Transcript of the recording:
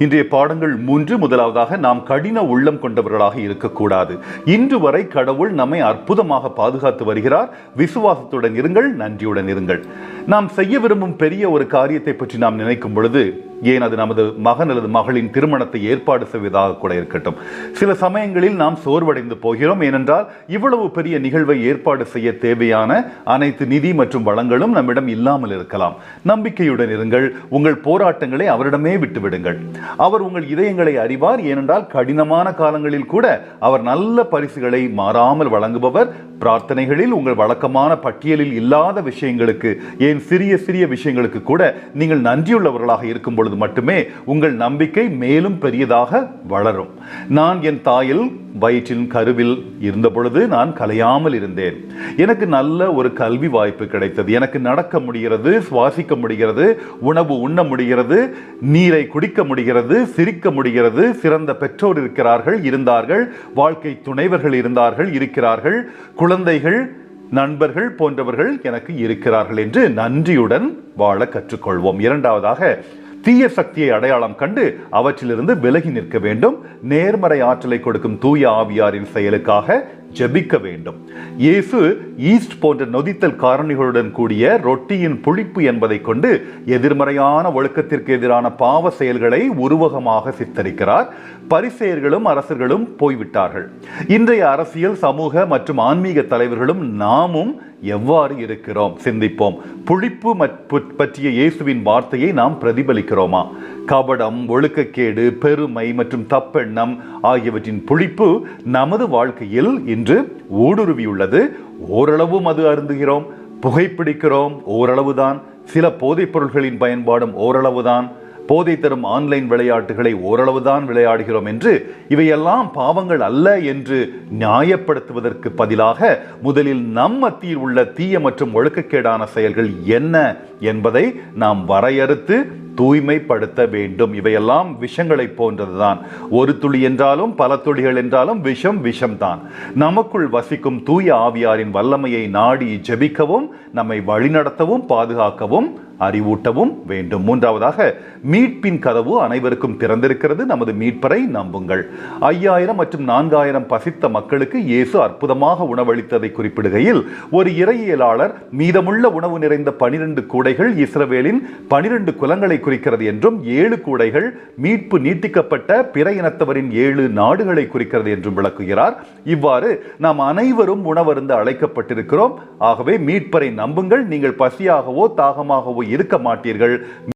இன்றைய பாடங்கள் 3. முதலாவதாக, நாம் கடின உள்ளம் கொண்டவர்களாக இருக்கக்கூடாது. இன்று வரை கடவுள் நம்மை அற்புதமாக பாதுகாத்து வருகிறார். விசுவாசத்துடன் இருங்கள், நன்றியுடன் இருங்கள். நாம் செய்ய விரும்பும் பெரிய ஒரு காரியத்தை பற்றி நாம் நினைக்கும் பொழுது, ஏன் அது நமது மகன் அல்லது மகளின் திருமணத்தை ஏற்பாடு செய்வதாக கூட இருக்கட்டும், சில சமயங்களில் நாம் சோர்வடைந்து போகிறோம். ஏனென்றால் இவ்வளவு பெரிய நிகழ்வை ஏற்பாடு செய்ய தேவையான அனைத்து நிதி மற்றும் வளங்களும் நம்மிடம் இல்லாமல் இருக்கலாம். நம்பிக்கையுடன் இருங்கள். உங்கள் போராட்டங்களை அவரிடமே விட்டுவிடுங்கள். அவர் உங்கள் இதயங்களை அறிவார். ஏனென்றால் கடினமான காலங்களில் கூட அவர் நல்ல பரிசுகளை மாறாமல் வழங்குபவர். பிரார்த்தனைகளில் உங்கள் வழக்கமான பட்டியலில் இல்லாத விஷயங்களுக்கு, ஏன் சிறிய சிறிய விஷயங்களுக்கு கூட நீங்கள் நன்றியுள்ளவர்களாக இருக்கும் பொழுது மட்டுமே உங்கள் நம்பிக்கை மேலும் பெரியதாக வளரும். நான் என் தாயில் வயிற்றின் கருவில் இருந்த பொழுது நான் கலையாமல் இருந்தேன். எனக்கு நல்ல ஒரு கல்வி வாய்ப்பு கிடைத்தது. எனக்கு நடக்க முடிகிறது, சுவாசிக்க முடிகிறது, உணவு உண்ண முடிகிறது, நீரை குடிக்க முடிகிறது, சிரிக்க முடிகிறது. சிறந்த பெற்றோர் இருந்தார்கள், வாழ்க்கை துணைவர்கள் இருக்கிறார்கள், குழந்தைகள், நண்பர்கள் போன்றவர்கள் எனக்கு இருக்கிறார்கள் என்று நன்றியுடன் வாழ கற்றுக்கொள்வோம். இரண்டாவதாக, தீய சக்தியை அடையாளம் கண்டு அவற்றிலிருந்து விலகி நிற்க வேண்டும். நேர்மறை ஆற்றலை கொடுக்கும் தூய ஆவியாரின் செயலுக்காக ஜெபிக்க வேண்டும். இயேசு ஈஸ்ட் போன்ற நொதித்தல் காரணிகளுடன் கூடிய ரொட்டியின் புளிப்பு என்பதை கொண்டு எதிர்மறையான ஒழுக்கத்திற்கு எதிரான பாவ செயல்களை உருவகமாக சித்தரிக்கிறார். பரிசேயர்களும் அரசர்களும் போய்விட்டார்கள். இன்றைய அரசியல், சமூக மற்றும் ஆன்மீக தலைவர்களும் நாமும் எவ்வாறு இருக்கிறோம்? சிந்திப்போம். புளிப்பு பற்றிய இயேசுவின் வார்த்தையை நாம் பிரதிபலிக்கிறோமா? கபடம், ஒழுக்கக்கேடு, பெருமை மற்றும் தப்பெண்ணம் ஆகியவற்றின் புளிப்பு நமது வாழ்க்கையில் இன்று ஊடுருவியுள்ளது. ஓரளவு மது அருந்துகிறோம், புகைப்பிடிக்கிறோம், ஓரளவுதான். சில போதைப் பொருட்களின் பயன்பாடும் ஓரளவுதான். போதை தரும் ஆன்லைன் விளையாட்டுகளை ஓரளவுதான் விளையாடுகிறோம் என்று இவையெல்லாம் பாவங்கள் அல்ல என்று நியாயப்படுத்துவதற்கு பதிலாக முதலில் நம் மத்தியில் உள்ள தீய மற்றும் ஒழுக்கக்கேடான செயல்கள் என்ன என்பதை நாம் வரையறுத்து தூய்மைப்படுத்த வேண்டும். இவையெல்லாம் விஷங்களை போன்றதுதான். ஒரு துளி என்றாலும் பல துளிகள் என்றாலும் விஷம்தான். நமக்குள் வசிக்கும் தூய ஆவியாரின் வல்லமையை நாடி ஜெபிக்கவும், நம்மை வழிநடத்தவும், பாதுகாக்கவும், அறிவூட்டவும் வேண்டும். மூன்றாவதாக, மீட்பின் கதவு அனைவருக்கும் திறந்திருக்கிறது. நமது மீட்பரை நம்புங்கள். 5000 மற்றும் 4000 பசித்த மக்களுக்கு இயேசு அற்புதமாக உணவளித்ததை குறிப்பிடுகையில், ஒரு இறையியலாளர் மீதமுள்ள உணவு நிறைந்த 12 கூடைகள் இஸ்ரவேலின் 12 குலங்களை குறிக்கிறது என்றும், 7 கூடைகள் மீட்பு நீட்டிக்கப்பட்ட பிற இனத்தவரின் 7 நாடுகளை குறிக்கிறது என்றும் விளக்குகிறார். இவ்வாறு நாம் அனைவரும் உணவருந்த அழைக்கப்பட்டிருக்கிறோம். ஆகவே மீட்பரை நம்புங்கள். நீங்கள் பசியாகவோ தாகமாகவோ இருக்க மாட்டீர்கள்.